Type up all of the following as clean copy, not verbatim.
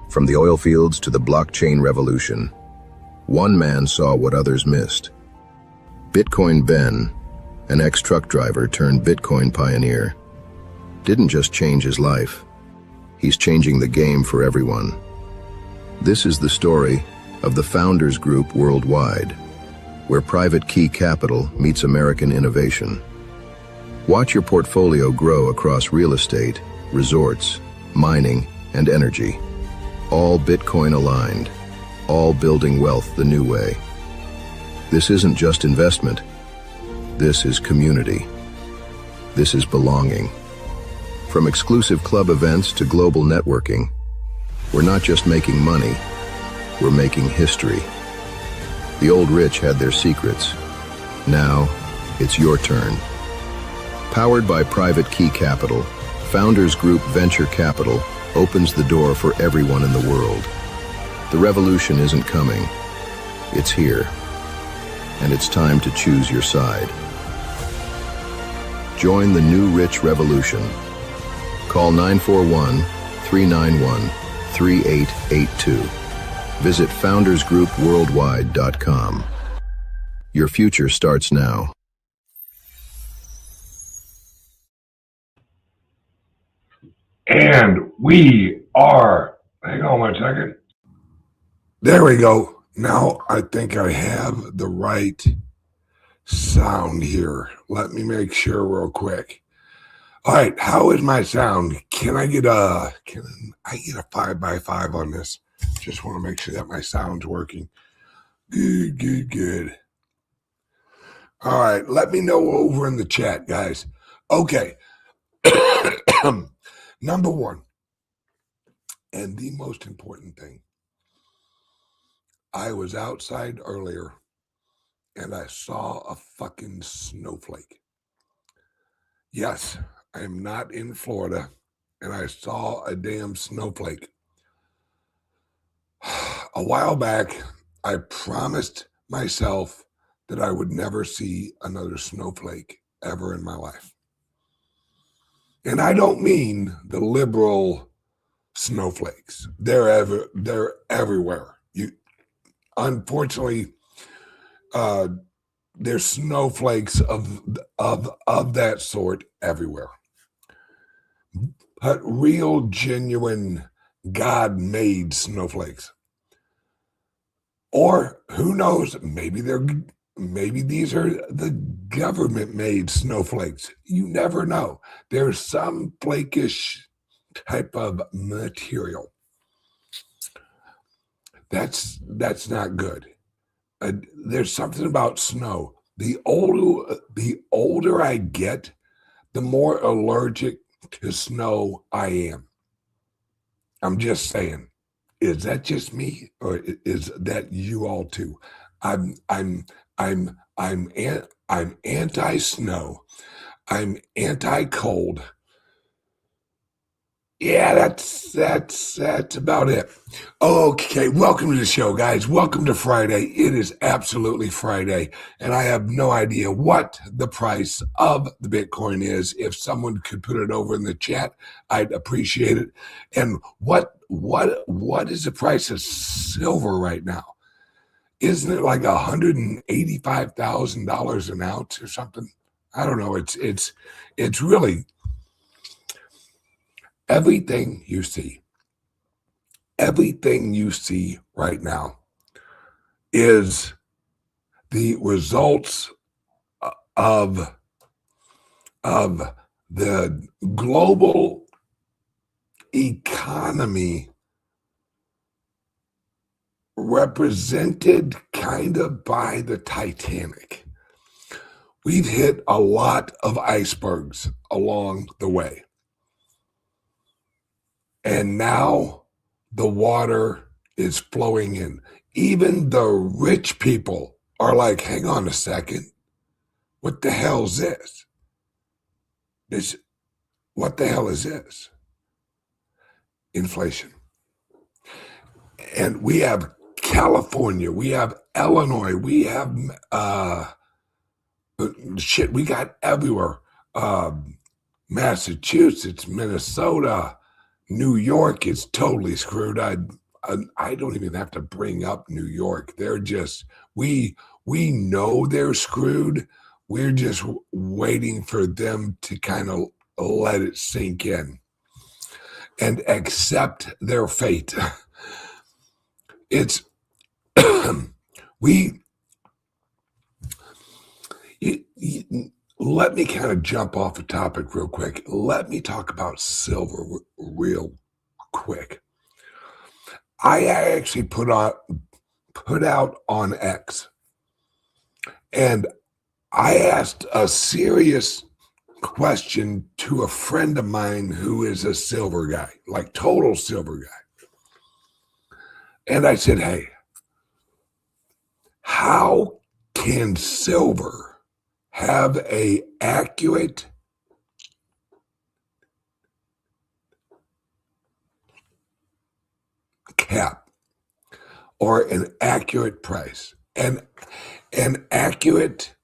From the oil fields to the blockchain revolution, one man saw what others missed. Bitcoin Ben, an ex-truck driver turned Bitcoin pioneer, didn't just change his life. He's changing the game for everyone. This is the story of the Founders Group worldwide, where private key capital meets American innovation. Watch your portfolio grow across real estate, resorts, mining, and energy. All Bitcoin aligned, all building wealth the new way. This isn't just investment. This is community. This is belonging. From exclusive club events to global networking, we're not just making money, we're making history. The old rich had their secrets. Now, it's your turn. Powered by private key capital, Founders Group Venture Capital opens the door for everyone in the world. The revolution isn't coming. It's here. And it's time to choose your side. Join the new rich revolution. Call 941-391-3882. Visit foundersgroupworldwide.com. Your future starts now. And we are, hang on 1 second. There we go. Now I think I have the right sound here. Let me make sure real quick. All right, how is my sound? Can I get a 5x5 on this? Just want to make sure that my sound's working. Good. All right, let me know over in the chat, guys. Okay. Number one, and the most important thing, I was outside earlier and I saw a fucking snowflake. Yes, I am not in Florida and I saw a damn snowflake. A while back, I promised myself that I would never see another snowflake ever in my life. And I don't mean the liberal snowflakes. They're everywhere. Unfortunately, there's snowflakes of that sort everywhere. But real, genuine, God-made snowflakes. Or who knows? Maybe these are the government-made snowflakes. You never know. There's some flakish type of material. That's not good. There's something about snow. The older I get, the more allergic to snow I am. I'm just saying. Is that just me, or is that you all too? I'm anti-snow. I'm anti-cold. Yeah, that's about it. Okay, welcome to the show, guys. Welcome to Friday. It is absolutely Friday, and I have no idea what the price of the Bitcoin is. If someone could put it over in the chat, I'd appreciate it. And what is the price of silver right now? Isn't it like $185,000 an ounce or something? I don't know. It's really everything you see right now is the results of the global economy represented kind of by the Titanic. We've hit a lot of icebergs along the way. And now the water is flowing in. Even the rich people are like, hang on a second. What the hell is this? What the hell is this? Inflation. And we have California, we have Illinois, we have we got everywhere. Massachusetts, Minnesota, New York is totally screwed. I don't even have to bring up New York. They're just, we know they're screwed. We're just waiting for them to kind of let it sink in and accept their fate. It's let me kind of jump off the topic real quick. Let me talk about silver real quick. I actually put out on X, and I asked a serious question to a friend of mine who is a silver guy, like total silver guy. And I said, hey, how can silver have a accurate cap or an accurate price and an accurate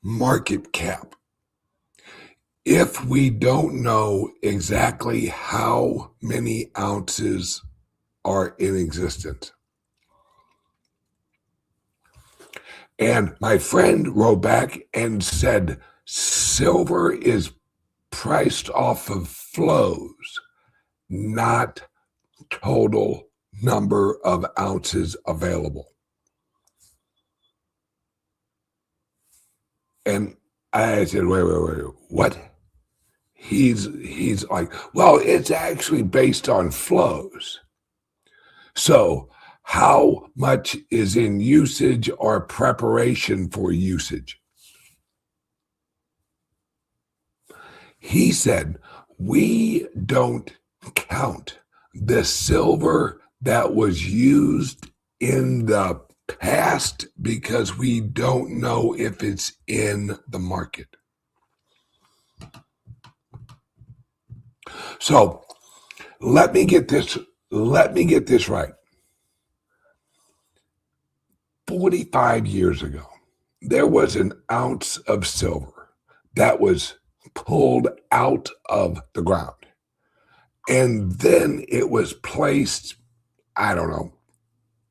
market cap if we don't know exactly how many ounces are in existence? And my friend wrote back and said, silver is priced off of flows, not total number of ounces available. And I said, wait, what? He's like, well, it's actually based on flows. So how much is in usage or preparation for usage? He said, we don't count the silver that was used in the past because we don't know if it's in the market. So let me get this right. 45 years ago, there was an ounce of silver that was pulled out of the ground. And then it was placed, I don't know,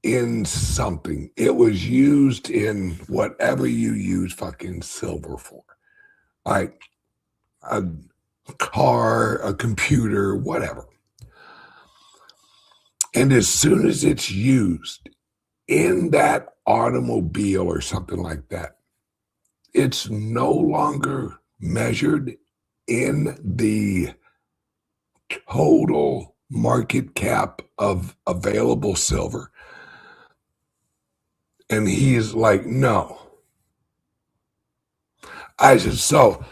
in something. It was used in whatever you use fucking silver for. Like a car, a computer, whatever. And as soon as it's used in that automobile or something like that, it's no longer measured in the total market cap of available silver. And he's like, no. I said, so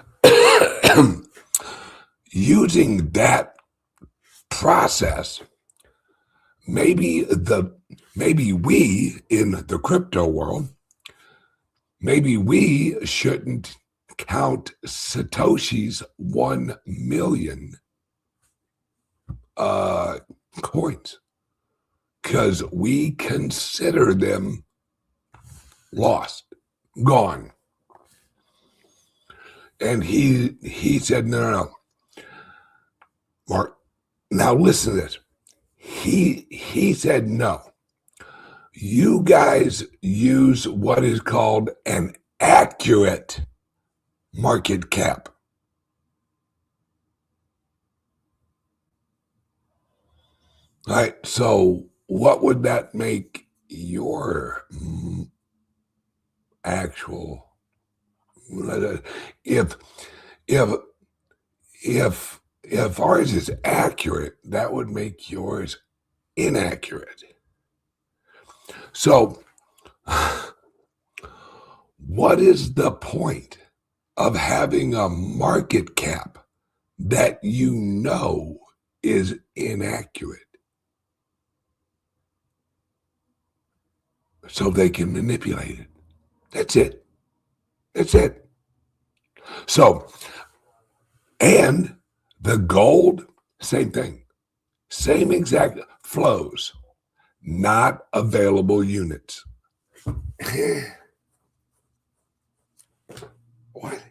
using that process, maybe we in the crypto world, maybe we shouldn't count Satoshi's 1 million coins because we consider them lost, gone. And he said, no. Mark, now listen to this. He said, no. You guys use what is called an accurate market cap. All right, so what would that make your actual, if ours is accurate, that would make yours inaccurate. So what is the point of having a market cap that you know is inaccurate? So they can manipulate it. That's it. That's it. So, and the gold, same thing. Same exact flows, not available units. What?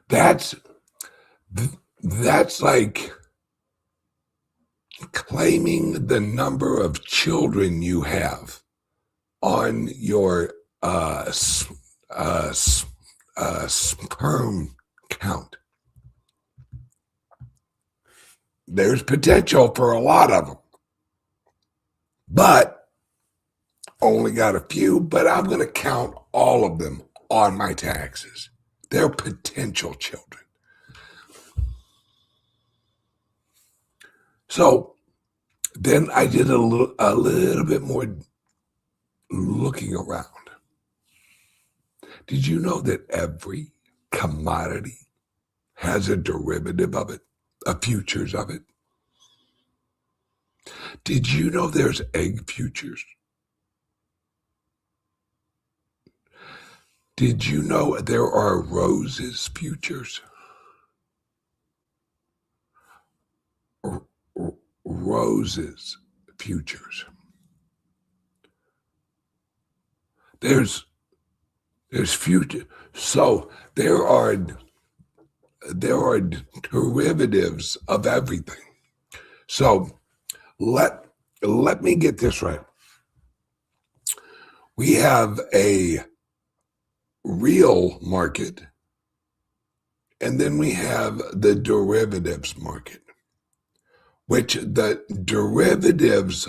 That's like claiming the number of children you have on your sperm count. There's potential for a lot of them, but only got a few, but I'm going to count all of them on my taxes. They're potential children. So then I did a little bit more looking around. Did you know that every commodity has a derivative of it, a futures of it? Did you know there's egg futures? Did you know there are roses futures? Roses futures. There's future. So there are derivatives of everything. So let me get this right. We have a real market, and then we have the derivatives market, which the derivatives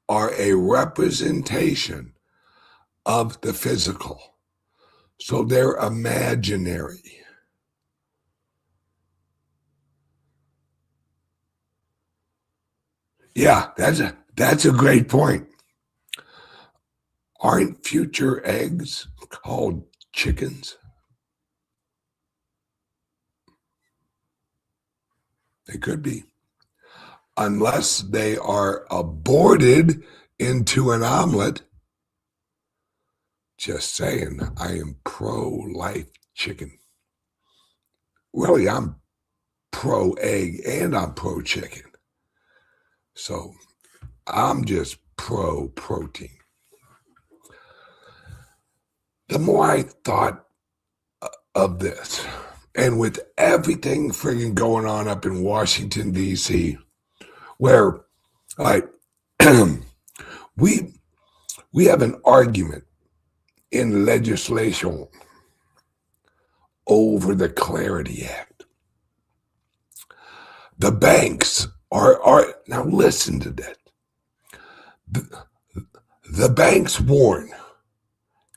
are a representation of the physical. So they're imaginary. Yeah, that's a great point. Aren't future eggs called chickens? They could be. Unless they are aborted into an omelet. Just saying, I am pro-life chicken. Really, I'm pro-egg and I'm pro-chicken. So I'm just pro-protein. The more I thought of this, and with everything friggin' going on up in Washington, D.C., where we have an argument in legislation over the Clarity Act. The banks are now listen to that. The banks warn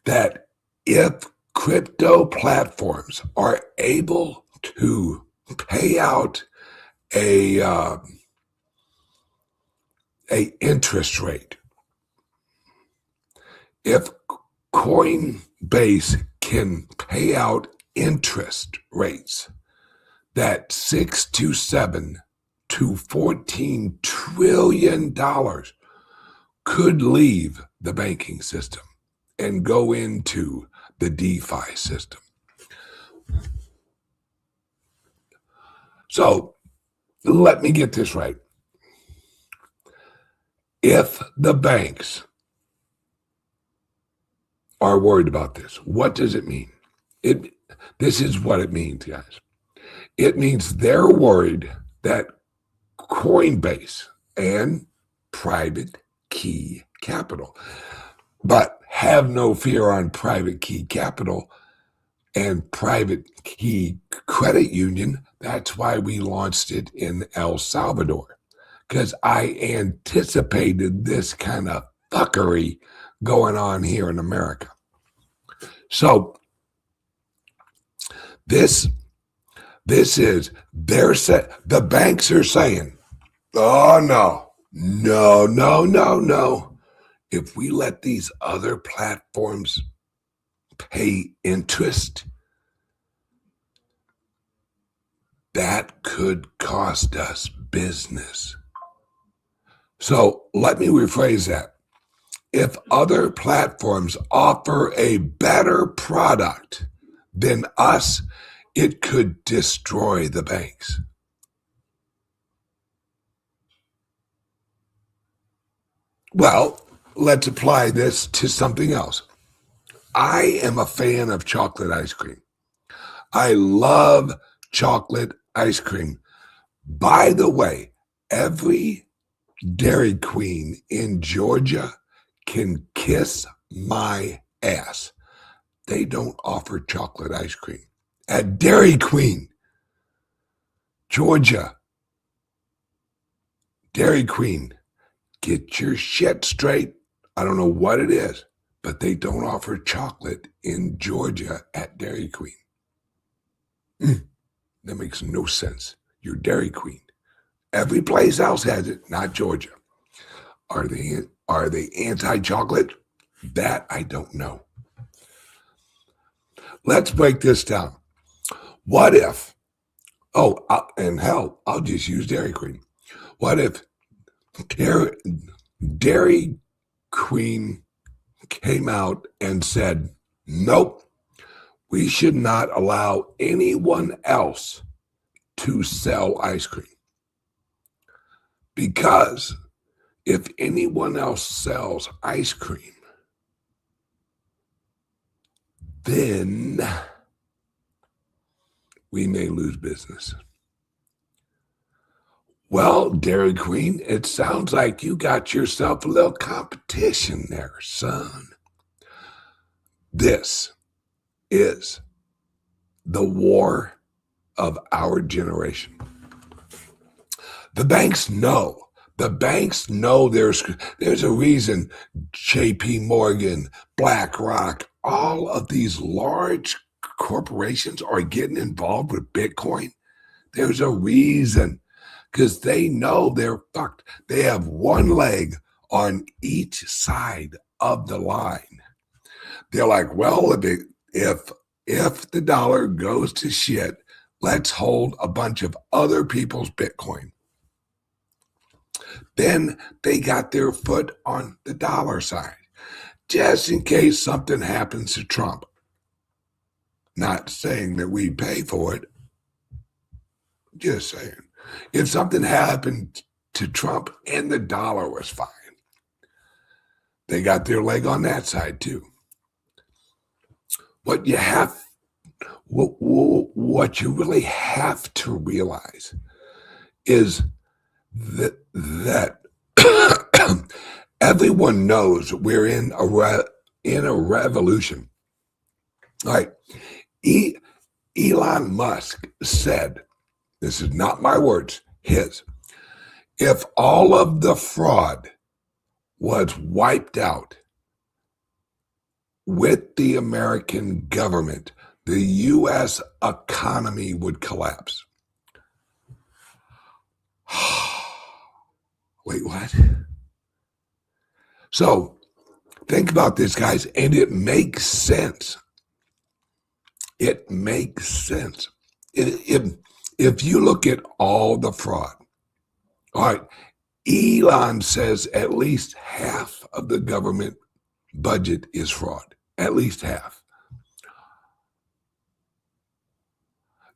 that if crypto platforms are able to pay out a interest rate, if Coinbase can pay out interest rates that $6 to $7 to $14 trillion could leave the banking system and go into the DeFi system. So let me get this right. If the banks are worried about this, what does it mean? This is what it means, guys. It means they're worried that Coinbase and private key capital, but have no fear on private key capital and private key credit union. That's why we launched it in El Salvador, because I anticipated this kind of fuckery going on here in America. So this is the banks are saying, oh no. If we let these other platforms pay interest, that could cost us business. So let me rephrase that. If other platforms offer a better product than us, it could destroy the banks. Well, let's apply this to something else. I am a fan of chocolate ice cream. I love chocolate ice cream. By the way, every Dairy Queen in Georgia can kiss my ass. They don't offer chocolate ice cream. At Dairy Queen, Georgia, Dairy Queen, get your shit straight. I don't know what it is, but they don't offer chocolate in Georgia at Dairy Queen. That makes no sense. You're Dairy Queen. Every place else has it, not Georgia. Are they anti-chocolate? That I don't know. Let's break this down. What if, and hell, I'll just use Dairy Queen. What if Dairy Queen came out and said, nope, we should not allow anyone else to sell ice cream? Because if anyone else sells ice cream, then we may lose business. Well, Dairy Queen, it sounds like you got yourself a little competition there, son. This is the war of our generation. The banks know. The banks know there's a reason JP Morgan, BlackRock, all of these large corporations are getting involved with Bitcoin. There's a reason, because they know they're fucked. They have one leg on each side of the line. They're like, well, if the dollar goes to shit, let's hold a bunch of other people's Bitcoin. Then they got their foot on the dollar side, just in case something happens to Trump. Not saying that we pay for it, just saying. If something happened to Trump and the dollar was fine, they got their leg on that side too. What you really have to realize is that everyone knows we're in a revolution. All right. Elon Musk said, this is not my words, his, if all of the fraud was wiped out with the American government, the U.S. economy would collapse. Wait, what? So think about this, guys, and it makes sense. It makes sense. If you look at all the fraud, all right, Elon says at least half of the government budget is fraud, at least half.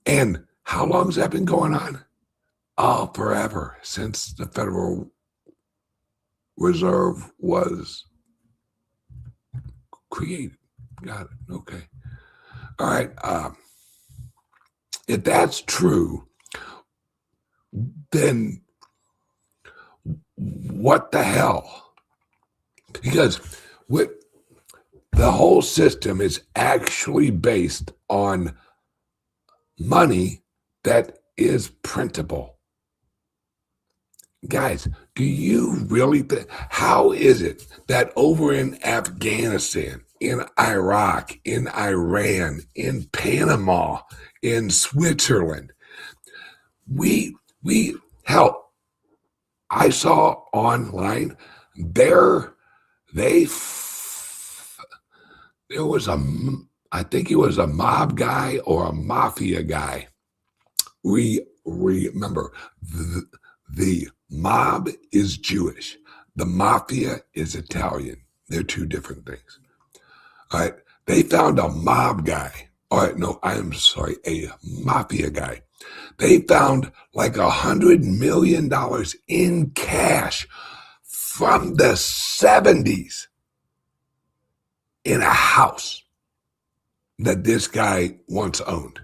And how long has that been going on? Oh, forever, since the Federal Reserve was created. Got it. Okay. All right. If that's true, then what the hell? Because the whole system is actually based on money that is printable. Guys, do you really think, how is it that over in Afghanistan, in Iraq, in Iran, in Panama, in Switzerland, hell, I saw online there was I think it was a mob guy or a mafia guy. Remember, the mob is Jewish. The mafia is Italian. They're two different things. All right. They found a mob guy. All right. No, I'm sorry. A mafia guy. They found like $100 million in cash from the 70s in a house. that this guy once owned.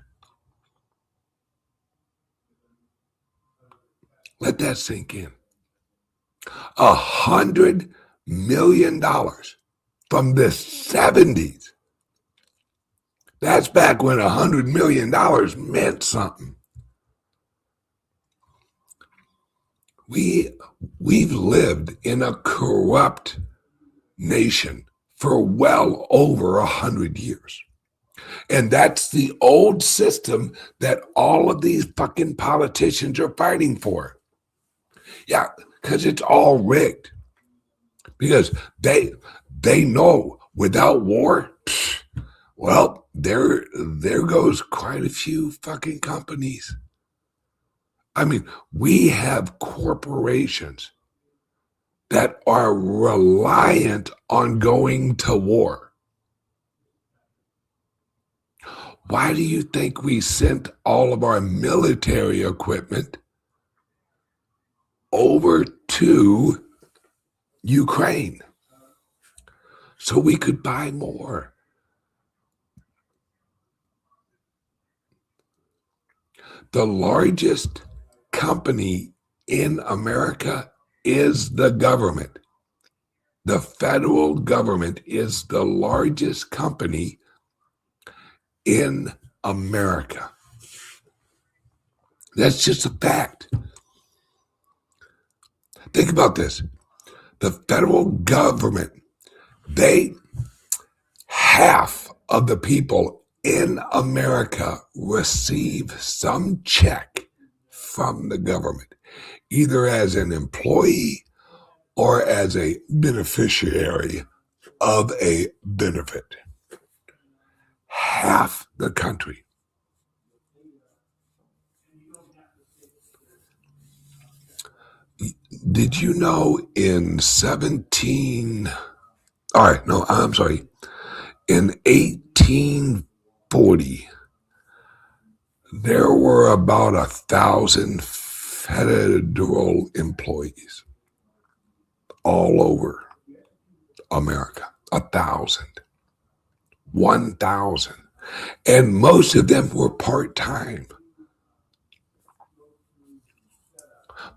Let that sink in. $100 million from the 70s. That's back when $100 million meant something. We've lived in a corrupt nation for well over 100 years. And that's the old system that all of these fucking politicians are fighting for. Yeah, because it's all rigged. Because they know without war, well, there goes quite a few fucking companies. I mean, we have corporations that are reliant on going to war. Why do you think we sent all of our military equipment over to Ukraine? So we could buy more. The largest company in America is the government. The federal government is the largest company in America. That's just a fact. Think about this. The federal government, half of the people in America receive some check from the government, either as an employee or as a beneficiary of a benefit. Half the country. Did you know in 1840, there were about 1,000 federal employees all over America. 1,000. 1,000. And most of them were part-time.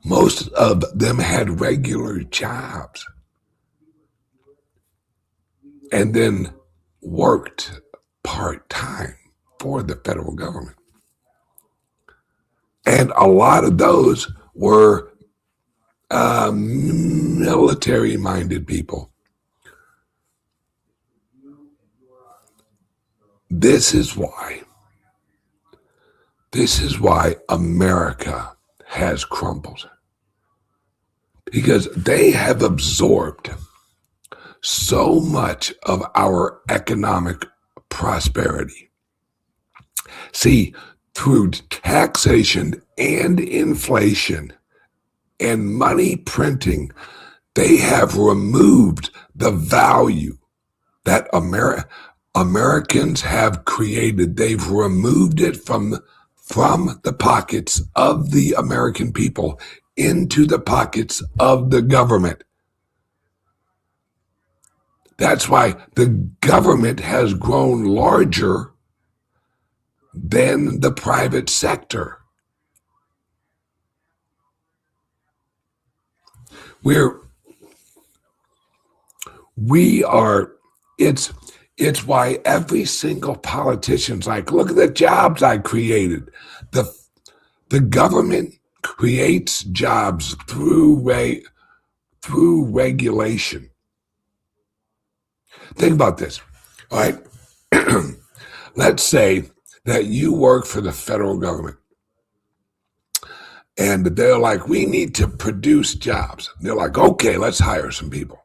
Most of them had regular jobs and then worked part-time for the federal government. And a lot of those were military-minded people. This is why America has crumbled, because they have absorbed so much of our economic prosperity. See, through taxation and inflation and money printing, they have removed the value that Americans have created. They've removed it from the pockets of the American people into the pockets of the government. That's why the government has grown larger than the private sector. It's why every single politician's like, look at the jobs I created. The government creates jobs through regulation. Think about this, all right? Let's say that you work for the federal government and they're like, we need to produce jobs. They're like, okay, let's hire some people.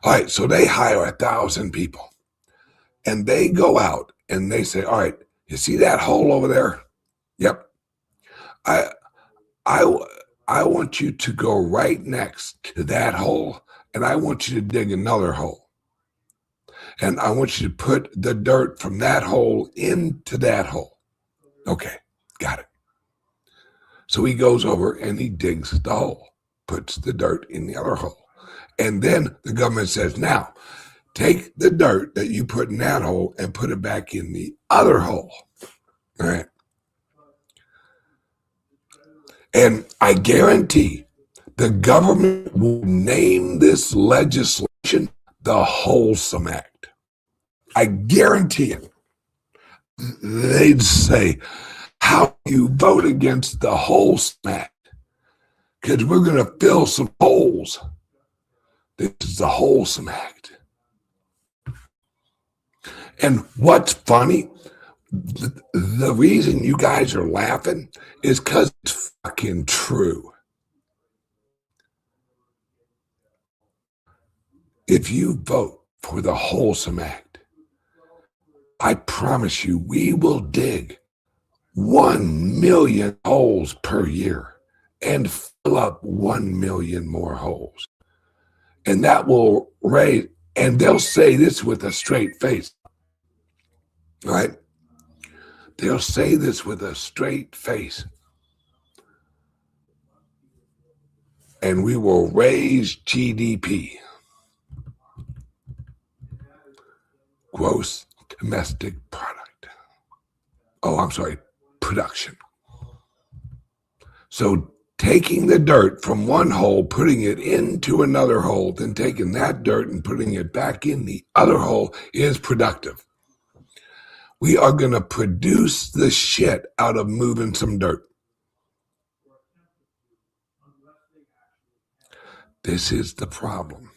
All right, so they hire 1,000 people and they go out and they say, all right, you see that hole over there? Yep. I want you to go right next to that hole and I want you to dig another hole. And I want you to put the dirt from that hole into that hole. Okay, got it. So he goes over and he digs the hole, puts the dirt in the other hole. And then the government says, now, take the dirt that you put in that hole and put it back in the other hole. All right. And I guarantee the government will name this legislation the Wholesome Act. I guarantee it. They'd say, how you vote against the Wholesome Act? Because we're going to fill some holes. This is the Wholesome Act. And what's funny, the reason you guys are laughing is because it's fucking true. If you vote for the Wholesome Act, I promise you we will dig 1 million holes per year and fill up 1 million more holes. And that will raise, and they'll say this with a straight face, right? They'll say this with a straight face. And we will raise GDP, gross domestic product. Oh, I'm sorry, production. So taking the dirt from one hole, putting it into another hole, then taking that dirt and putting it back in the other hole is productive. We are going to produce the shit out of moving some dirt. This is the problem.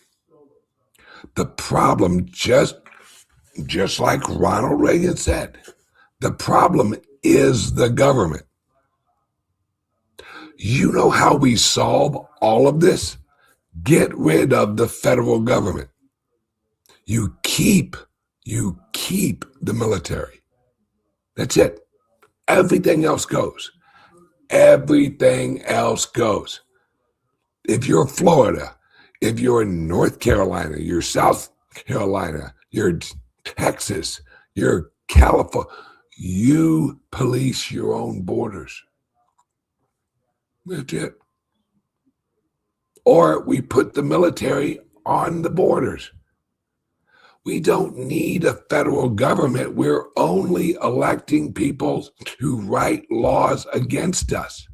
The problem, just like Ronald Reagan said, the problem is the government. You know how we solve all of this? Get rid of the federal government. You keep the military. That's it. Everything else goes. Everything else goes. If you're Florida, if you're in North Carolina, you're South Carolina, you're Texas, you're California, you police your own borders. That's it. Or we put the military on the borders. We don't need a federal government. We're only electing people to write laws against us.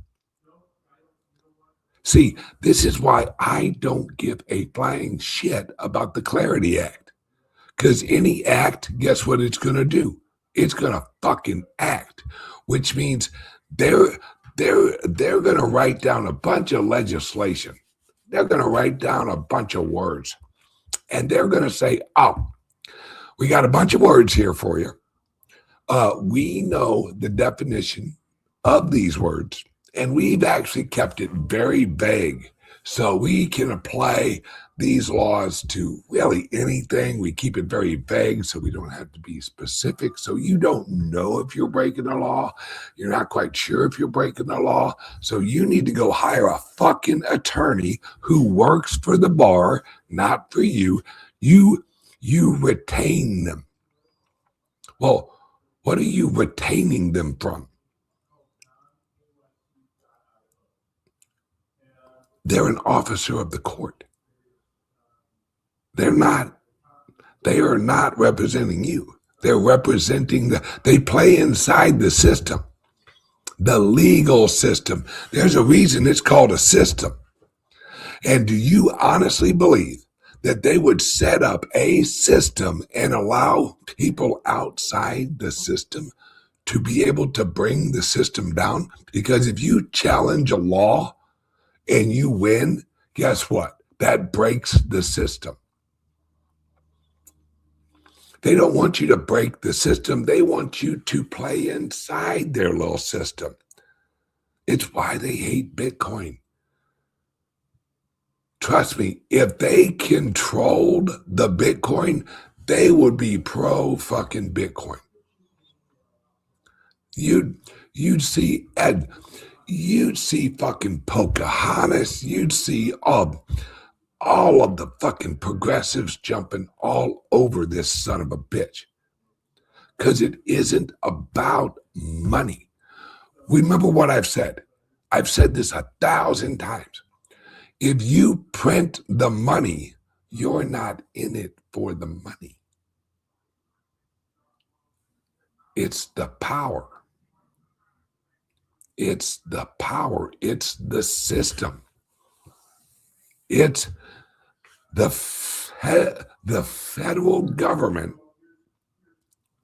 See, this is why I don't give a flying shit about the Clarity Act. Because any act, guess what it's going to do? It's going to fucking act, which means they're going to write down a bunch of legislation. They're going to write down a bunch of words. And they're going to say, oh, we got a bunch of words here for you. We know the definition of these words, and we've actually kept it very vague. So we can apply these laws to really anything. We keep it very vague so we don't have to be specific. So you don't know if you're breaking the law. You're not quite sure if you're breaking the law. So you need to go hire a fucking attorney who works for the bar, not for you. You retain them. Well, what are you retaining them from? They're an officer of the court. They are not representing you. They're representing they play inside the system, the legal system. There's a reason it's called a system. And do you honestly believe that they would set up a system and allow people outside the system to be able to bring the system down? Because if you challenge a law and you win, guess what? That breaks the system. They don't want you to break the system. They want you to play inside their little system. It's why they hate Bitcoin. Trust me, if they controlled the Bitcoin, they would be pro fucking Bitcoin. You'd see Ed. You'd see fucking Pocahontas. You'd see all of the fucking progressives jumping all over this son of a bitch. Because it isn't about money. Remember what I've said. I've said this 1,000 times. If you print the money, you're not in it for the money. It's the power. It's the power. It's the system. It's the federal government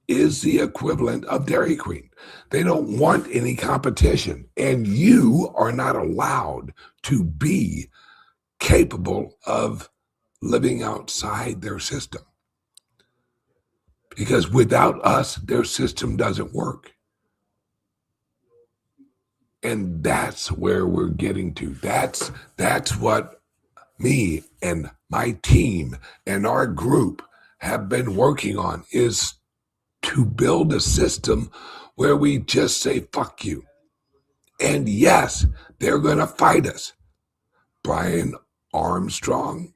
is the equivalent of Dairy Queen. They don't want any competition, and you are not allowed to be capable of living outside their system. Because without us, their system doesn't work. And that's where we're getting to. That's what me and my team and our group have been working on, is to build a system where we just say, fuck you. And yes, they're going to fight us. Brian Armstrong,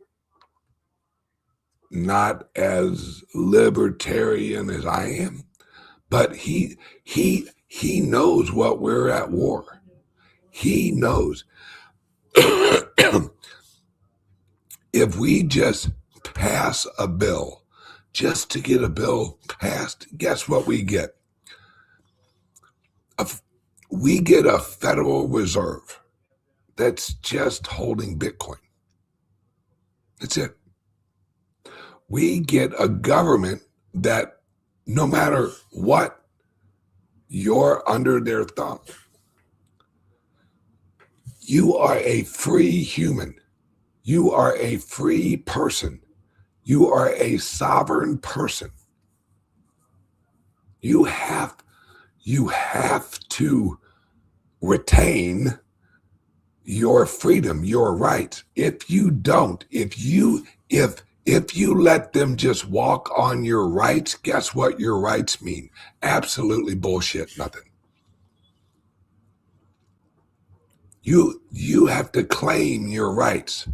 not as libertarian as I am, but he knows what we're at war. He knows. If we just pass a bill, just to get a bill passed, guess what we get? We get a Federal Reserve that's just holding Bitcoin. That's it. We get a government that no matter what, you're under their thumb. You are a free human. You are a free person. You are a sovereign person. You have to retain your freedom, your rights. If you don't, if you let them just walk on your rights, guess what your rights mean? Absolutely bullshit, nothing. You have to claim your rights.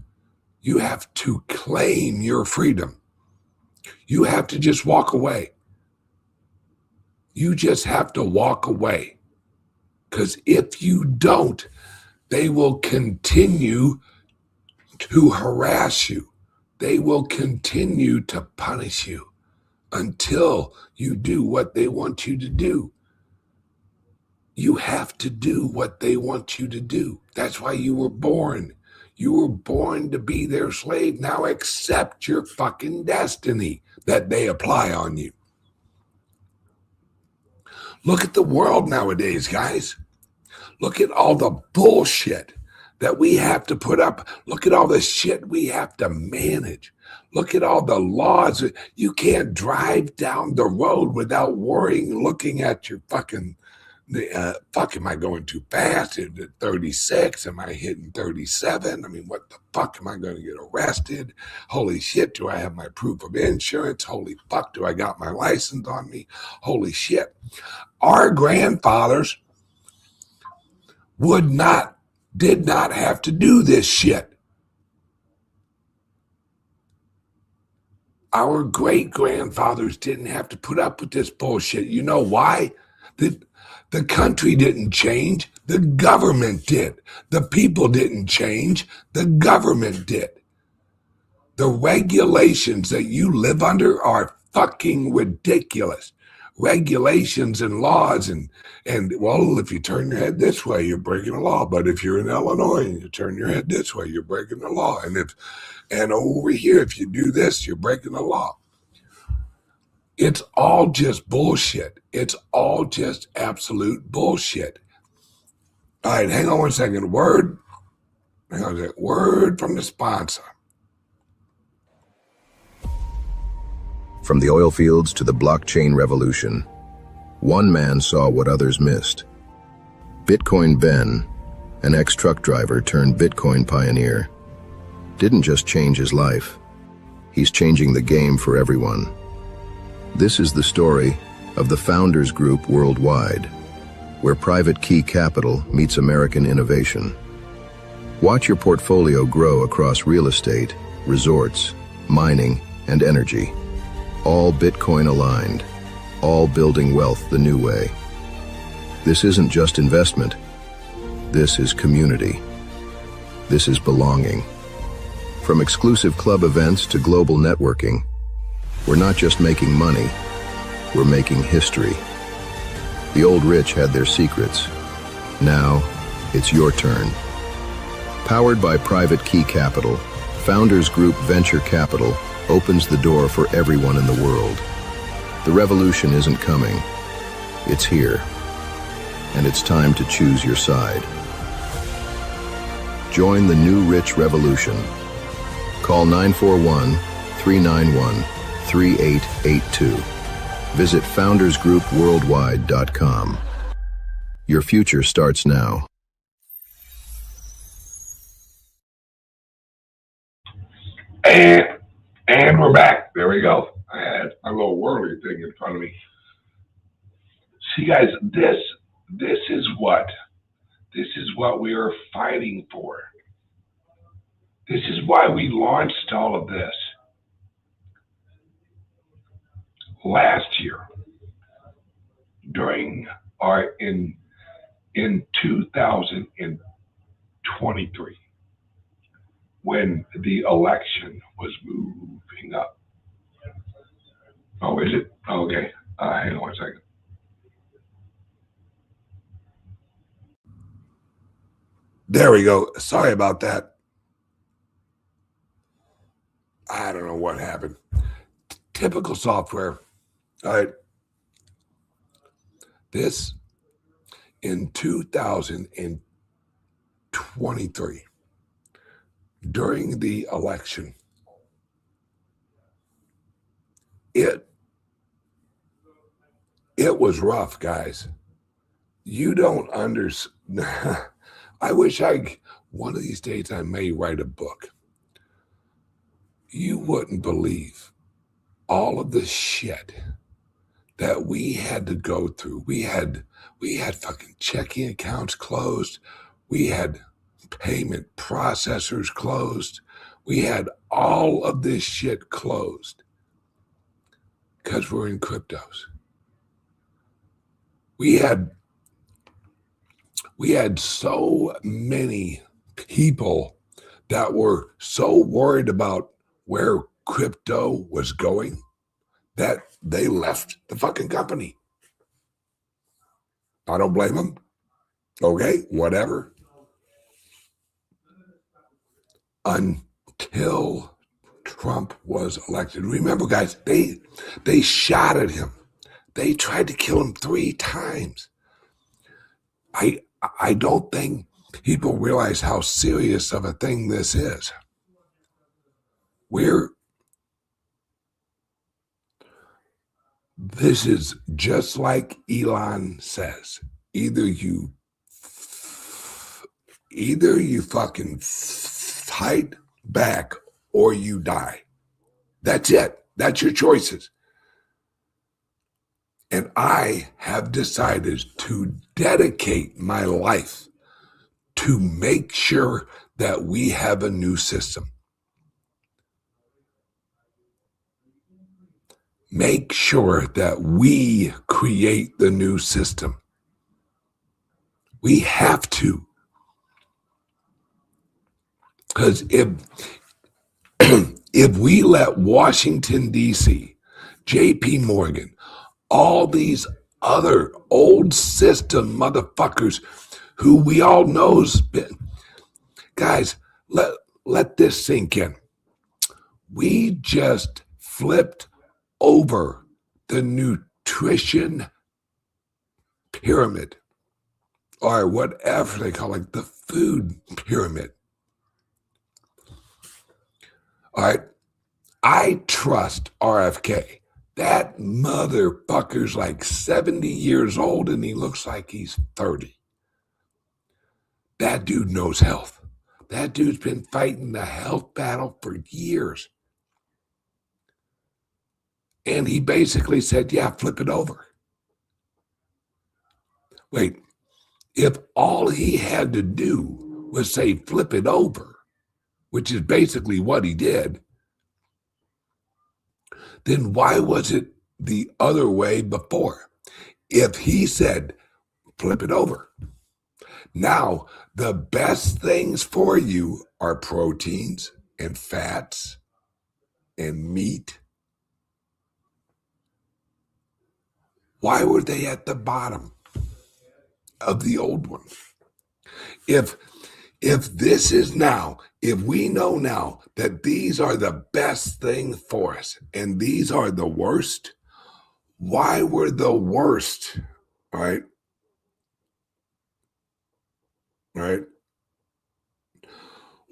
You have to claim your freedom. You have to just walk away. You just have to walk away. Because if you don't, they will continue to harass you. They will continue to punish you until you do what they want you to do. You have to do what they want you to do. That's why you were born. You were born to be their slave. Now accept your fucking destiny that they apply on you. Look at the world nowadays, guys. Look at all the bullshit that we have to put up. Look at all the shit we have to manage. Look at all the laws. You can't drive down the road without worrying, looking at your fucking, fuck, am I going too fast? Is it 36? Am I hitting 37? I mean, what the fuck, am I going to get arrested? Holy shit, do I have my proof of insurance? Holy fuck, do I got my license on me? Holy shit. Our grandfathers did not have to do this shit. Our great-grandfathers didn't have to put up with this bullshit. You know why? The country didn't change. The government did. The people didn't change. The government did. The regulations that you live under are fucking ridiculous. Regulations and laws and well, if you turn your head this way, you're breaking the law. But if you're in Illinois and you turn your head this way, you're breaking the law. And over here, if you do this, you're breaking the law. It's all just bullshit. It's all just absolute bullshit. All right, hang on one second. Word from the sponsor. From the oil fields to the blockchain revolution, one man saw what others missed. Bitcoin Ben, an ex-truck driver turned Bitcoin pioneer, didn't just change his life. He's changing the game for everyone. This is the story of the Founders Group worldwide, where private key capital meets American innovation. Watch your portfolio grow across real estate, resorts, mining, and energy. All Bitcoin aligned, all building wealth the new way. This isn't just investment. This is community. This is belonging. From exclusive club events to global networking, We're not just making money, we're making history. The old rich had their secrets. Now, it's your turn. Powered by Private Key Capital, Founders Group Venture Capital opens the door for everyone in the world. The revolution isn't coming, it's here. And it's time to choose your side. Join the new rich revolution. Call 941-391-3882. Visit foundersgroupworldwide.com. Your future starts now. And we're back. There we go. I had my little whirly thing in front of me. See, guys, this is what we are fighting for. This is why we launched all of this last year during our in 2023 when the election was moving up. Oh, is it? Okay. Hang on one second. There we go. Sorry about that. I don't know what happened. Typical software. All right. This in 2023, during the election, it was rough, guys. You don't understand. I wish one of these days I may write a book. You wouldn't believe all of the shit that we had to go through. We had fucking checking accounts closed. We had payment processors closed. We had all of this shit closed because we're in cryptos. We had so many people that were so worried about where crypto was going that they left the fucking company. I don't blame them. Okay, whatever. Until Trump was elected. Remember, guys, they shot at him. They tried to kill him 3 times. I don't think people realize how serious of a thing this is. This is just like Elon says. Either you fucking fight back or you die. That's it. That's your choices. And I have decided to dedicate my life to make sure that we have a new system. Make sure that we create the new system. We have to. Because if we let Washington, D.C., J.P. Morgan, all these other old system motherfuckers who we all knows, guys, let this sink in. We just flipped over the nutrition pyramid, or whatever they call it, the food pyramid. All right, I trust RFK. That motherfucker's like 70 years old and he looks like he's 30. That dude knows health. That dude's been fighting the health battle for years. And he basically said, yeah, flip it over. Wait, if all he had to do was say, flip it over, which is basically what he did, then why was it the other way before? If he said, flip it over. Now, the best things for you are proteins and fats and meat Why were they at the bottom of the old one? If this is now, if we know now that these are the best thing for us and these are the worst, why were the worst, right? Right?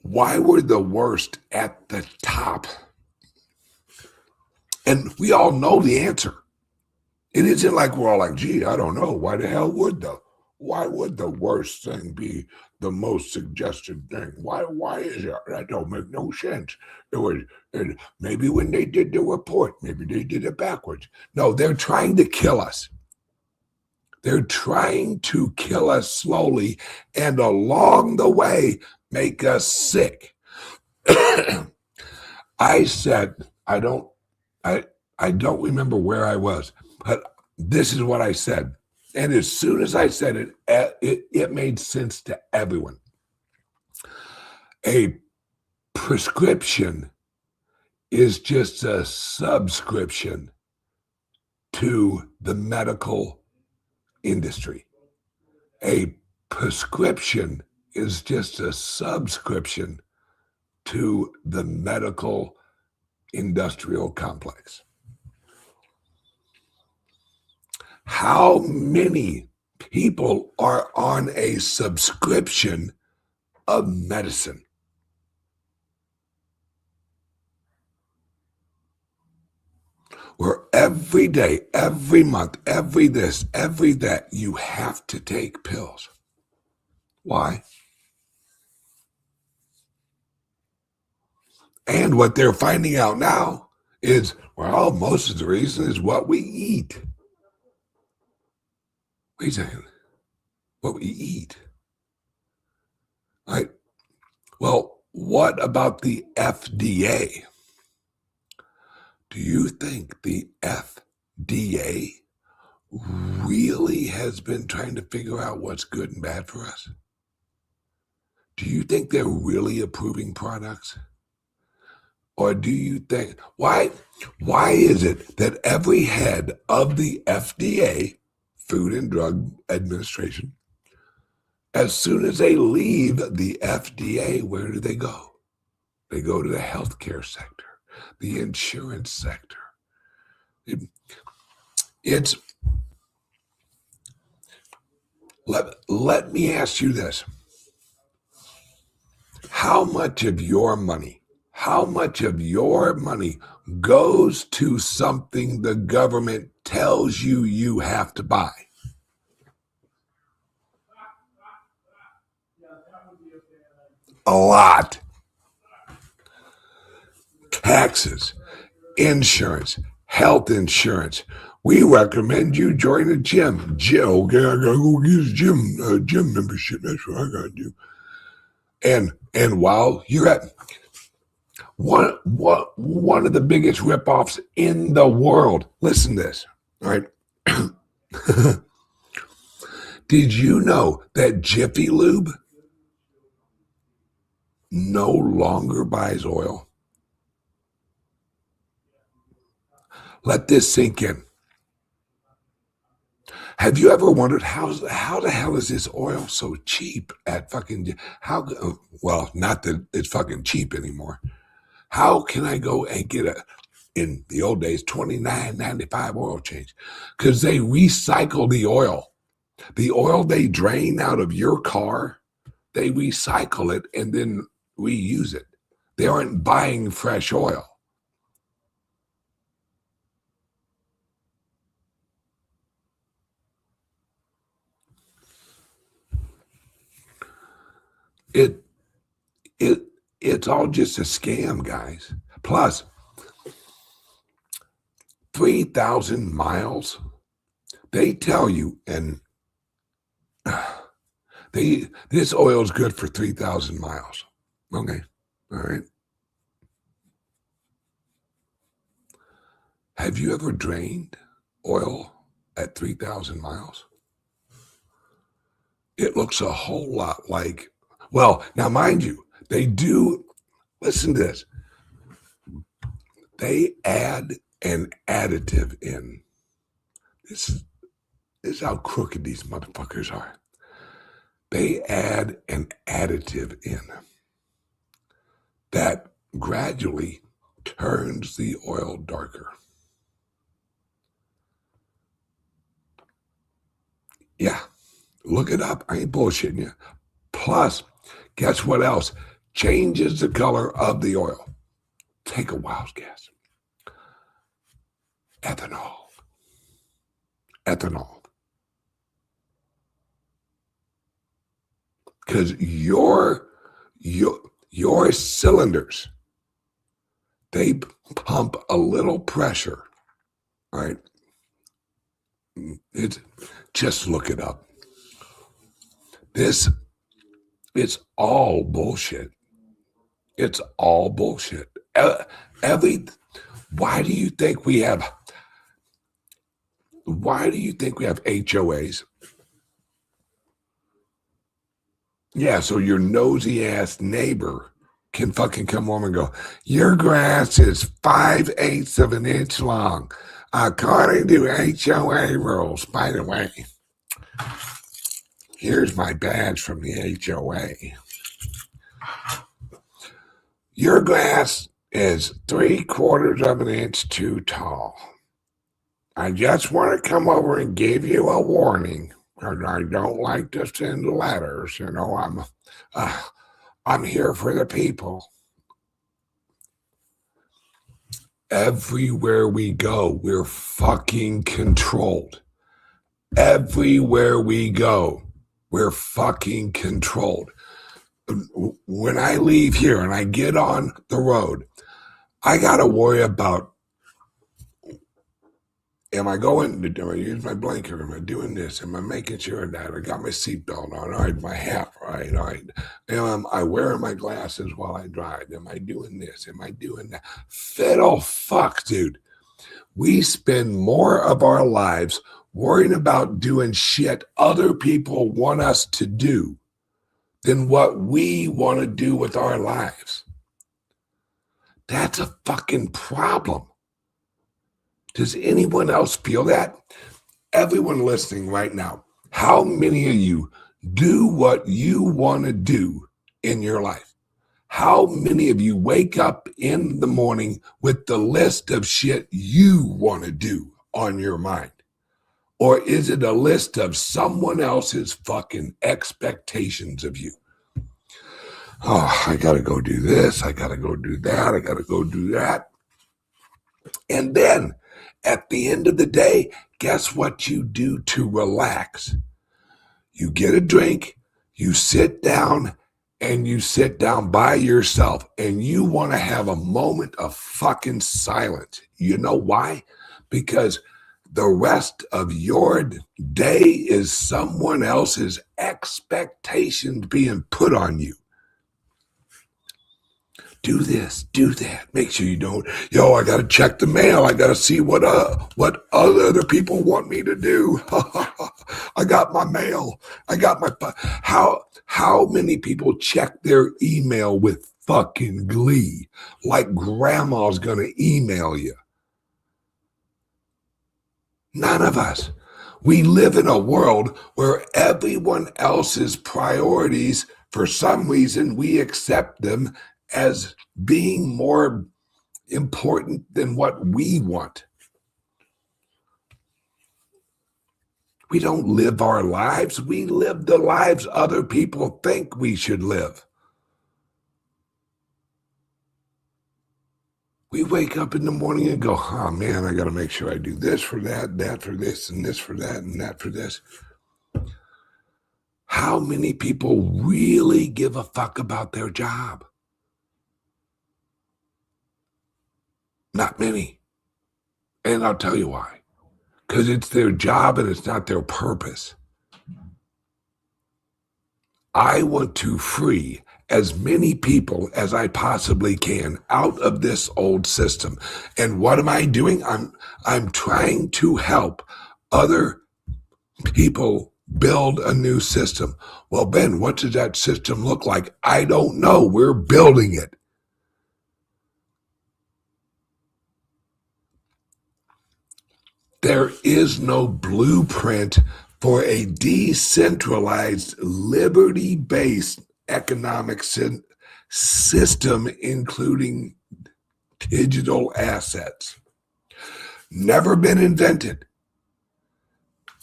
Why were the worst at the top? And we all know the answer. It isn't like we're all like, gee, I don't know. Why the hell would why would the worst thing be the most suggested thing? Why is that? That don't make no sense. And maybe when they did the report, maybe they did it backwards. No, they're trying to kill us. They're trying to kill us slowly, and along the way, make us sick. I said, I don't remember where I was, but this is what I said. And as soon as I said it, it made sense to everyone. A prescription is just a subscription to the medical industry. A prescription is just a subscription to the medical industrial complex. How many people are on a subscription of medicine? Where every day, every month, every this, every that, you have to take pills. Why? And what they're finding out now is, well, most of the reason is what we eat. Wait a second. What we eat. Right? Well, what about the FDA? Do you think the FDA really has been trying to figure out what's good and bad for us? Do you think they're really approving products? Or do you think, why is it that every head of the FDA, Food and Drug Administration, as soon as they leave the FDA, where do they go? They go to the healthcare sector, the insurance sector. Let me ask you this. How much of your money goes to something the government tells you have to buy? A lot. Taxes, insurance, health insurance. We recommend you join a gym. Okay, I gotta go get a gym membership. That's what I gotta do. And while you're at one of the biggest ripoffs in the world. Listen to this, all right? Did you know that Jiffy Lube no longer buys oil? Let this sink in. Have you ever wondered how the hell is this oil so cheap at fucking, well, not that it's fucking cheap anymore. How can I go and get in the old days, $29.95 oil change? Because they recycle the oil. The oil they drain out of your car, they recycle it and then reuse it. They aren't buying fresh oil. It's all just a scam, guys. Plus, 3,000 miles. They tell you, and this oil is good for 3,000 miles. Okay, all right. Have you ever drained oil at 3,000 miles? It looks a whole lot like, well, now mind you, they do, listen to this. They add an additive in. This is how crooked these motherfuckers are. They add an additive in that gradually turns the oil darker. Yeah, look it up. I ain't bullshitting you. Plus, guess what else? Changes the color of the oil. Take a wild guess. Ethanol. Ethanol. Because your cylinders, they pump a little pressure. All right. Just look it up. It's all bullshit. It's all bullshit. Why do you think we have HOAs? Yeah, so your nosy ass neighbor can fucking come home and go, your grass is 5/8 of an inch long, according to HOA rules. By the way, here's my badge from the HOA. Your grass is 3/4 of an inch too tall. I just want to come over and give you a warning, because I don't like to send letters. You know, I'm here for the people. Everywhere we go, we're fucking controlled. Everywhere we go, we're fucking controlled. When I leave here and I get on the road, I got to worry about, am I do I use my blanket? Am I doing this? Am I making sure that I got my seatbelt on? All right, my hat, right? All right. Am I wearing my glasses while I drive? Am I doing this? Am I doing that? Fiddle fuck, dude. We spend more of our lives worrying about doing shit other people want us to do than what we want to do with our lives. That's a fucking problem. Does anyone else feel that? Everyone listening right now, how many of you do what you want to do in your life? How many of you wake up in the morning with the list of shit you want to do on your mind? Or is it a list of someone else's fucking expectations of you? Oh, I got to go do this. I got to go do that. I got to go do that. And then at the end of the day, guess what you do to relax? You get a drink, you sit down, and you sit down by yourself, and you want to have a moment of fucking silence. You know why? Because the rest of your day is someone else's expectations being put on you. Do this, do that. Make sure you don't. Yo, I got to check the mail. I got to see what other people want me to do. I got my mail. I got my. How many people check their email with fucking glee, like grandma's going to email you? None of us. We live in a world where everyone else's priorities, for some reason, we accept them as being more important than what we want. We don't live our lives. We live the lives other people think we should live. We wake up in the morning and go, oh man, I got to make sure I do this for that, that for this, and this for that, and that for this. How many people really give a fuck about their job? Not many. And I'll tell you why. Because it's their job and it's not their purpose. I want to free as many people as I possibly can out of this old system. And what am I doing? I'm trying to help other people build a new system. Well, Ben, what does that system look like? I don't know. We're building it. There is no blueprint for a decentralized, liberty-based economic system, including digital assets. Never been invented,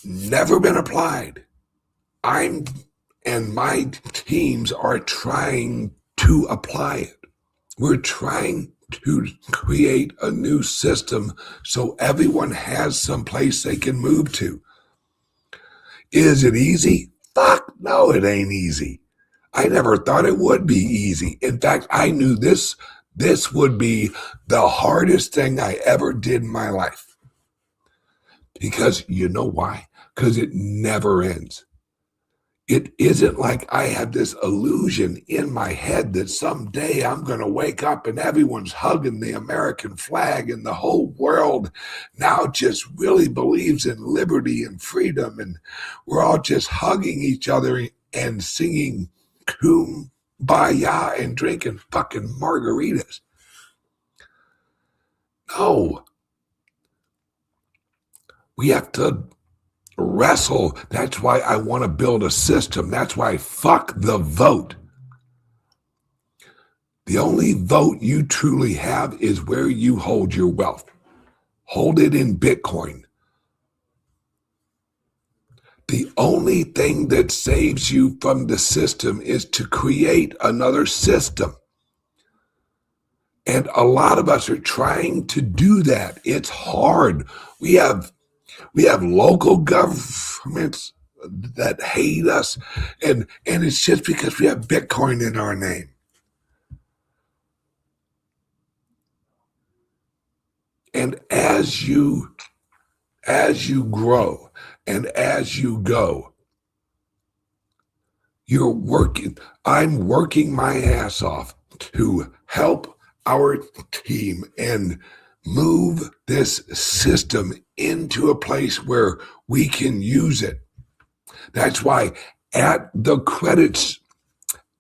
never been applied. I'm and my teams are trying to apply it. We're trying to create a new system so everyone has some place they can move to. Is it easy? Fuck no, it ain't easy. I never thought it would be easy. In fact, I knew this would be the hardest thing I ever did in my life. Because you know why? Because it never ends. It isn't like I have this illusion in my head that someday I'm going to wake up and everyone's hugging the American flag and the whole world now just really believes in liberty and freedom, and we're all just hugging each other and singing kumbaya and drinking fucking margaritas. No. We have to wrestle. That's why I want to build a system. That's why fuck the vote. The only vote you truly have is where you hold your wealth. Hold it in Bitcoin. The only thing that saves you from the system is to create another system. And a lot of us are trying to do that. It's hard. We have local governments that hate us, and it's just because we have Bitcoin in our name. And as you grow and as you go, I'm working my ass off to help our team and move this system into a place where we can use it. That's why at the credit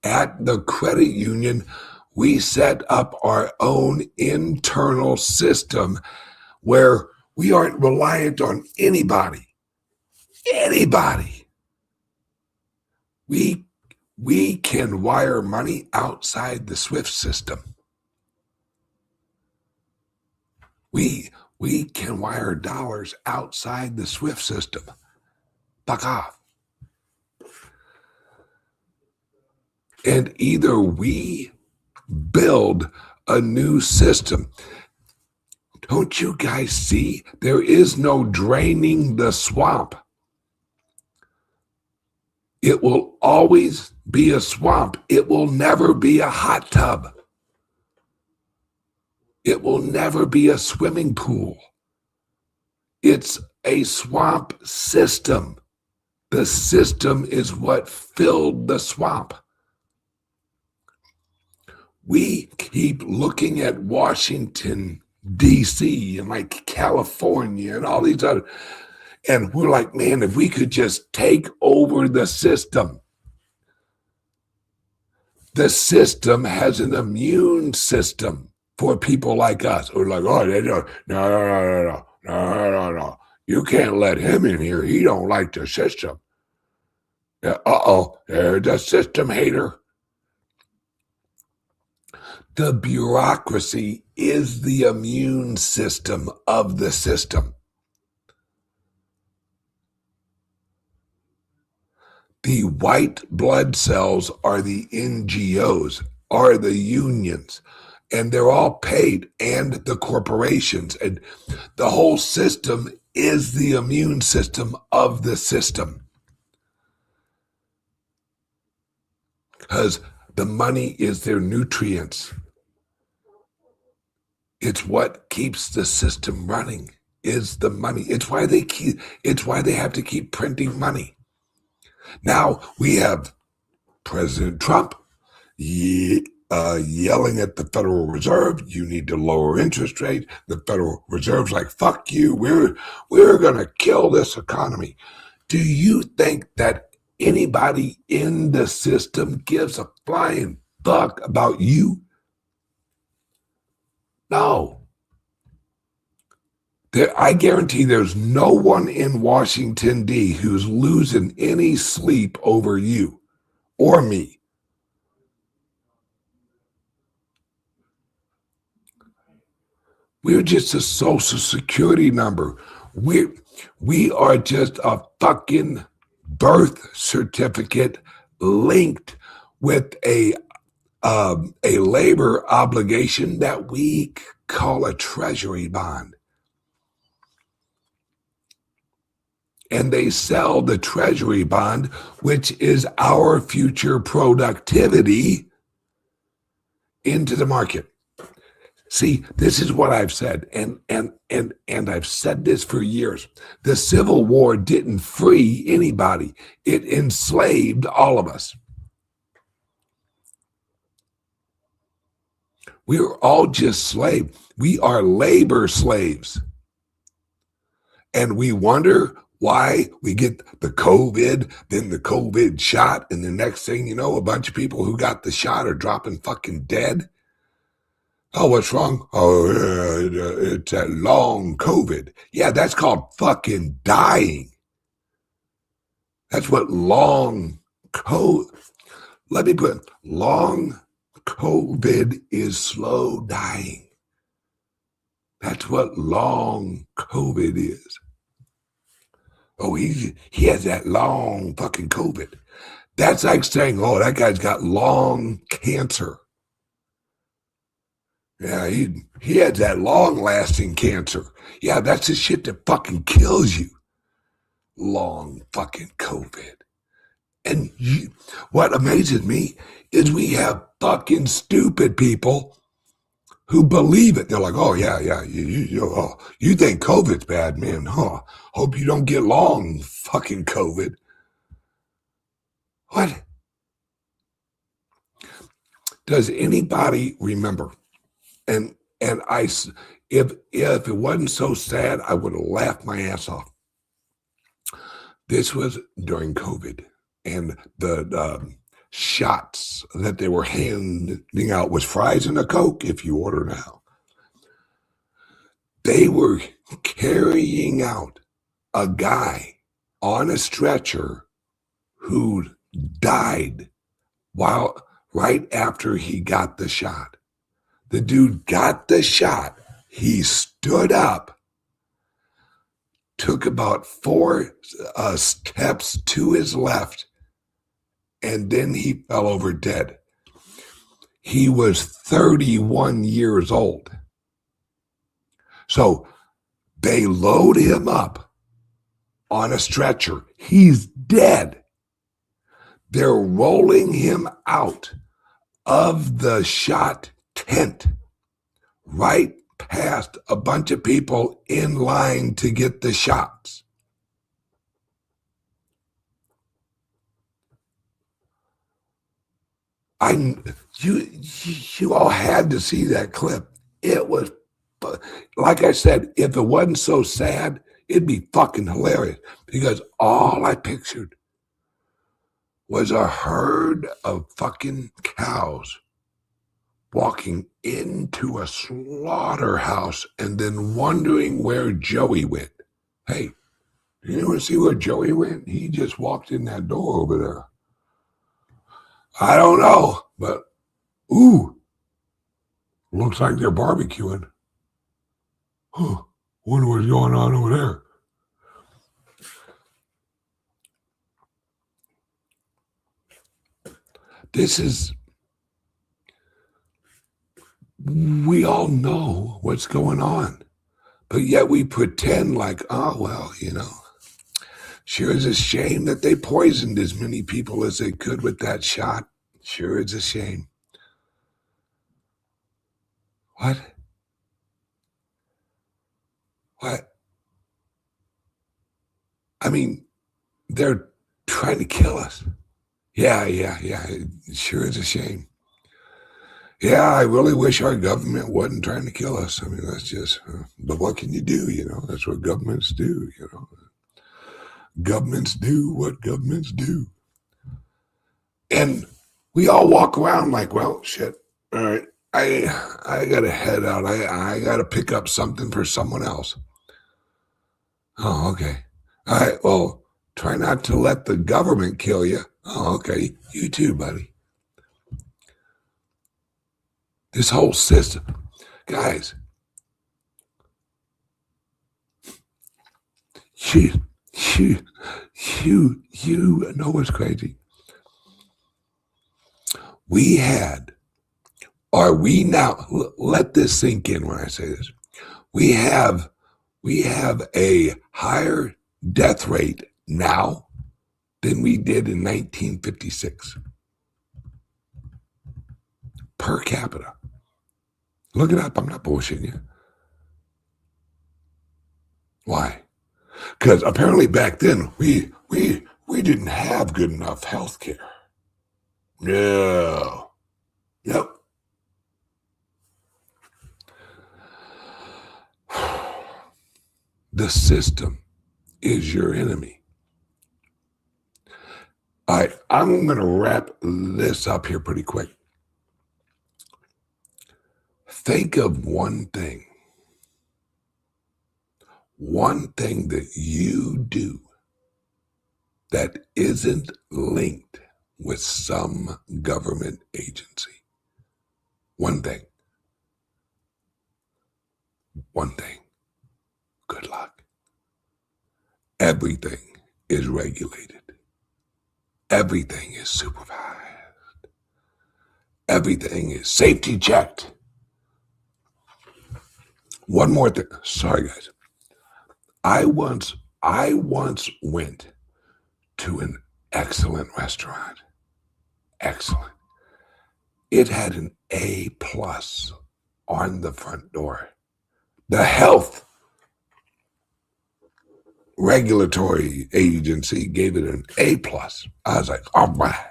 union, we set up our own internal system where we aren't reliant on anybody. We can wire money outside the SWIFT system. We can wire dollars outside the SWIFT system. Fuck off. And either we build a new system. Don't you guys see? There is no draining the swamp. It will always be a swamp. It will never be a hot tub. It will never be a swimming pool. It's a swamp system. The system is what filled the swamp. We keep looking at Washington, D.C. and like California and all these other, and we're like, man, if we could just take over the system. The system has an immune system for people like us. We're like, oh, no. You can't let him in here. He don't like the system. There's a system hater. The bureaucracy is the immune system of the system. The white blood cells are the NGOs, are the unions, and they're all paid, and the corporations, and the whole system is the immune system of the system. Because the money is their nutrients. It's what keeps the system running, is the money. It's why they have to keep printing money. Now we have President Trump yelling at the Federal Reserve, you need to lower interest rate. The Federal Reserve's like, fuck you, we're gonna kill this economy. Do you think that anybody in the system gives a flying fuck about you? No. I guarantee there's no one in Washington, D. who's losing any sleep over you or me. We're just a social security number. We are just a fucking birth certificate linked with a labor obligation that we call a treasury bond. And they sell the treasury bond, which is our future productivity, into the market. See, this is what I've said, and I've said this for years. The Civil War didn't free anybody. It enslaved all of us. We are all just slaves. We are labor slaves. And we wonder why we get the COVID, then the COVID shot, and the next thing you know, a bunch of people who got the shot are dropping fucking dead. Oh, what's wrong? Oh, it's that long COVID. Yeah, that's called fucking dying. That's what long COVID, let me put it, long COVID is slow dying. That's what long COVID is. Oh, he has that long fucking COVID. That's like saying, oh, that guy's got long cancer. Yeah, he has that long-lasting cancer. Yeah, that's the shit that fucking kills you. Long fucking COVID. And what amazes me is we have fucking stupid people who believe it. They're like, oh, yeah, you think COVID's bad, man, huh? Hope you don't get long fucking COVID. What? Does anybody remember? And if it wasn't so sad, I would have laughed my ass off. This was during COVID, and the shots that they were handing out was fries and a Coke if you order now. They were carrying out a guy on a stretcher who died right after he got the shot. The dude got the shot. He stood up, took about 4 steps to his left, and then he fell over dead. He was 31 years old. So they load him up on a stretcher. He's dead. They're rolling him out of the shot tent right past a bunch of people in line to get the shots. You all had to see that clip. It was, like I said, if it wasn't so sad, it'd be fucking hilarious, because all I pictured was a herd of fucking cows walking into a slaughterhouse and then wondering where Joey went. Hey, did anyone see where Joey went? He just walked in that door over there. I don't know, but ooh, looks like they're barbecuing. Huh, wonder what's going on over there. We all know what's going on, but yet we pretend like, oh, well, sure is a shame that they poisoned as many people as they could with that shot. Sure is a shame. What? I mean, they're trying to kill us. Yeah. It sure is a shame. Yeah, I really wish our government wasn't trying to kill us. I mean, that's just, but what can you do? That's what governments do. Governments do what governments do. And we all walk around like, well, shit, all right, I got to head out. I got to pick up something for someone else. Oh, okay. All right. Well, try not to let the government kill you. Oh, okay. You too, buddy. This whole system, guys, you know what's crazy? We now, let this sink in when I say this. We have a higher death rate now than we did in 1956 per capita. Look it up. I'm not bullshitting you. Why? Because apparently back then we didn't have good enough health care. No. Yep. The system is your enemy. All right, I'm going to wrap this up here pretty quick. Think of one thing that you do that isn't linked with some government agency. One thing. Good luck. Everything is regulated. Everything is supervised. Everything is safety checked. One more thing. Sorry, guys. I once went to an excellent restaurant. Excellent. It had an A+ on the front door. The health regulatory agency gave it an A+. I was like, all right.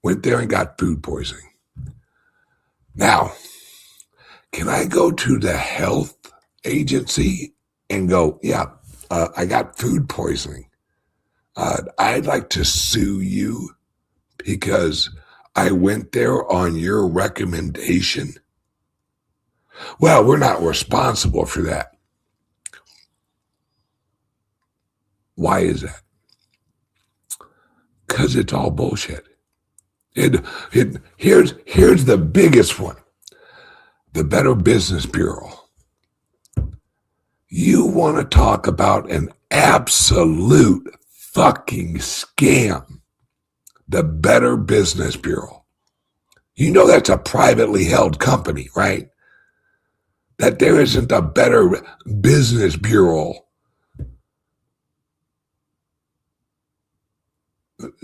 Went there and got food poisoning. Now, can I go to the health agency and go, yeah, I got food poisoning. I'd like to sue you because I went there on your recommendation? Well, we're not responsible for that. Why is that? Because it's all bullshit. Here's the biggest one. The Better Business Bureau. You want to talk about an absolute fucking scam. The Better Business Bureau. You know that's a privately held company, right? That there isn't a Better Business Bureau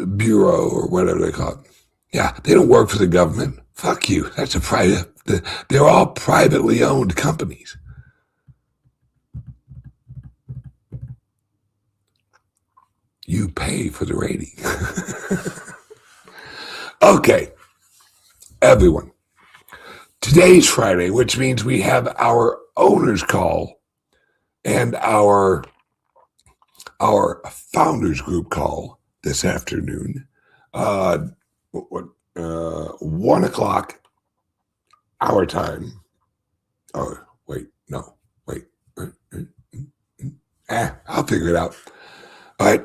or whatever they call it. Yeah, they don't work for the government. Fuck you. That's a private. They're all privately owned companies. You pay for the rating. Okay, everyone. Today's Friday, which means we have our owner's call and our founders group call this afternoon. 1 o'clock our time. Oh, wait, no, wait. I'll figure it out. All right.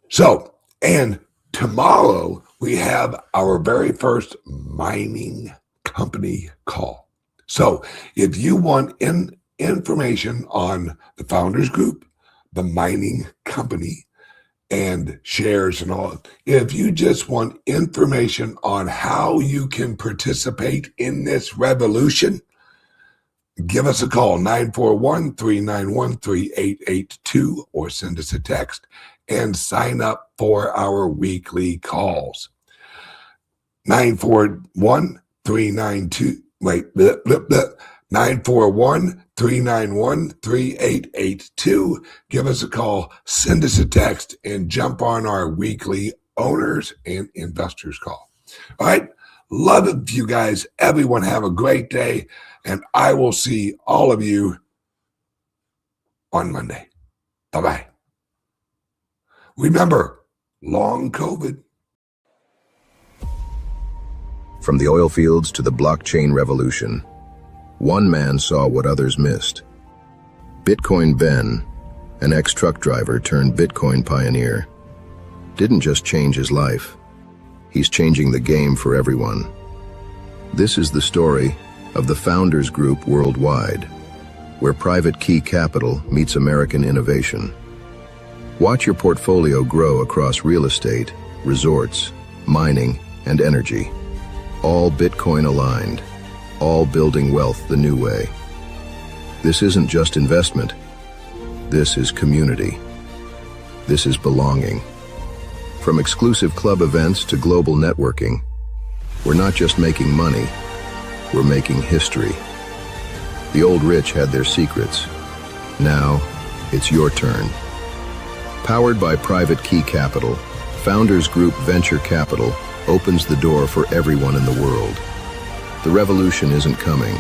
So, and tomorrow we have our very first mining company call. So if you want information on the founders group, the mining company, and shares and all, if you just want information on how you can participate in this revolution, give us a call, 941-391-3882, or send us a text and sign up for our weekly calls. 941-391-3882. Give us a call, send us a text, and jump on our weekly owners and investors call. All right. Love you guys. Everyone have a great day, and I will see all of you on Monday. Bye-bye. Remember, long COVID. From the oil fields to the blockchain revolution, one man saw what others missed. Bitcoin Ben, an ex-truck driver turned Bitcoin pioneer, didn't just change his life. He's changing the game for everyone. This is the story of the Founders Group worldwide, where private key capital meets American innovation. Watch your portfolio grow across real estate, resorts, mining, and energy. All Bitcoin aligned, all building wealth the new way. This isn't just investment. This is community. This is belonging. From exclusive club events to global networking, we're not just making money, we're making history. The old rich had their secrets. Now, it's your turn. Powered by private key capital, Founders Group Venture Capital opens the door for everyone in the world. The revolution isn't coming.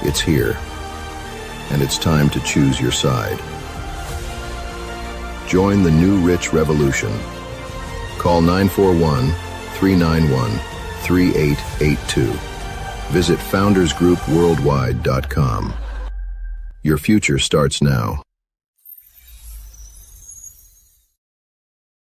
It's here. And it's time to choose your side. Join the new rich revolution. Call 941-391-3882. Visit foundersgroupworldwide.com. Your future starts now.